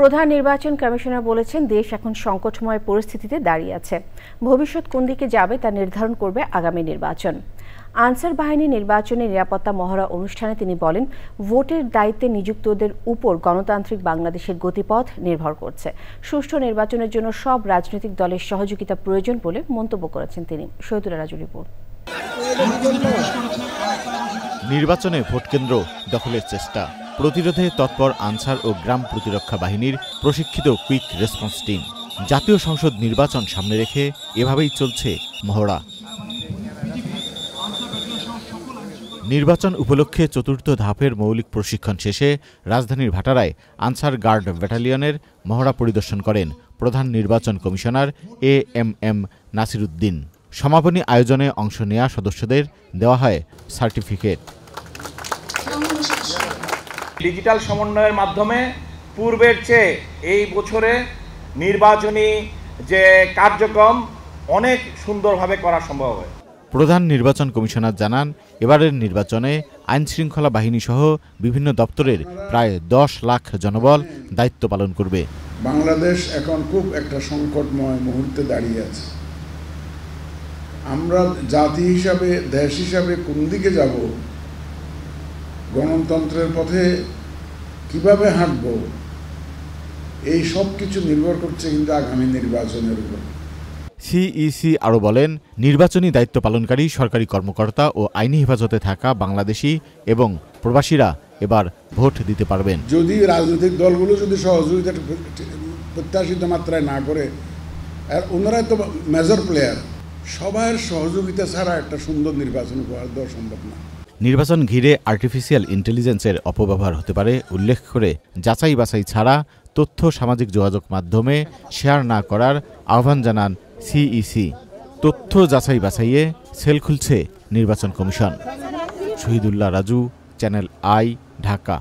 প্রধান নির্বাচন কমিশনার বলেছেন, দেশ এখন সংকটময় পরিস্থিতিতে দাঁড়িয়ে আছে। ভবিষ্যৎ কোন দিকে যাবে তা নির্ধারণ করবে আগামী নির্বাচন। আনসার বাহিনী নির্বাচনী নিরাপত্তা মহড়া অনুষ্ঠানে তিনি বলেন, ভোটের দায়িত্বে নিযুক্তদের উপর গণতান্ত্রিক বাংলাদেশের গতিপথ নির্ভর করছে। সুষ্ঠু নির্বাচনের জন্য সব রাজনৈতিক দলের সহযোগিতা প্রয়োজন বলে মন্তব্য করেছেন তিনি। শহীদুল্লাহ রাজু রিপোর্ট। নির্বাচনে ভোটকেন্দ্র দখলের চেষ্টা, প্রতিরোধে তৎপর আনসার ও গ্রাম প্রতিরক্ষা বাহিনীর প্রশিক্ষিত কুইক রেসপন্স টিম। জাতীয় সংসদ নির্বাচন সামনে রেখে এভাবেই চলছে মহড়া। নির্বাচন উপলক্ষে চতুর্থ ধাপের মৌলিক প্রশিক্ষণ শেষে রাজধানীর ভাটারায় আনসার গার্ড ব্যাটালিয়নের মহড়া পরিদর্শন করেন প্রধান নির্বাচন কমিশনার এএমএম নাসির উদ্দিন। সমাপনী আয়োজনে অংশ নেওয়া সদস্যদের দেওয়া হয় সার্টিফিকেট। ডিজিটাল সমন্বয়ের মাধ্যমে পূর্বের চেয়ে এই বছরে নির্বাচনী যে কার্যক্রম অনেক সুন্দরভাবে করা সম্ভব হয়। প্রধান নির্বাচন কমিশনার জানান, এবারের নির্বাচনে আইনশৃঙ্খলা বাহিনী সহ বিভিন্ন দপ্তরের প্রায় 10 লাখ জনবল দায়িত্ব পালন করবে। বাংলাদেশ এখন খুব একটা সংকটময় মুহূর্তে দাঁড়িয়ে আছে। আমরা জাতি হিসাবে, দেশ হিসাবে কোন দিকে যাব, গণতন্ত্রের পথে কিভাবে হাঁটব, এই সব কিছু নির্ভর করছে কিন্তু আগামী নির্বাচনের উপর। সিইসি আরও বলেন, নির্বাচনী দায়িত্ব পালনকারী সরকারি কর্মকর্তা ও আইনি হেফাজতে থাকা বাংলাদেশি এবং প্রবাসীরা এবার ভোট দিতে পারবেন। যদি রাজনৈতিক দলগুলো যদি সহযোগিতা প্রত্যাশিত মাত্রায় না করে, আর ওনারা তো মেজর প্লেয়ার, সবার সহযোগিতা ছাড়া একটা সুন্দর নির্বাচন করা দেওয়া সম্ভব না। নির্বাচন ঘিরে আর্টিফিশিয়াল ইন্টেলিজেন্সের অপব্যবহার হতে পারে উল্লেখ করে যাচাই বাছাই ছাড়া তথ্য সামাজিক যোগাযোগ মাধ্যমে শেয়ার না করার আহ্বান জানান সিইসি। তথ্য যাচাই বাছাইয়ে সেল খুলছে নির্বাচন commission. Shahidullah Raju, channel I, Dhaka.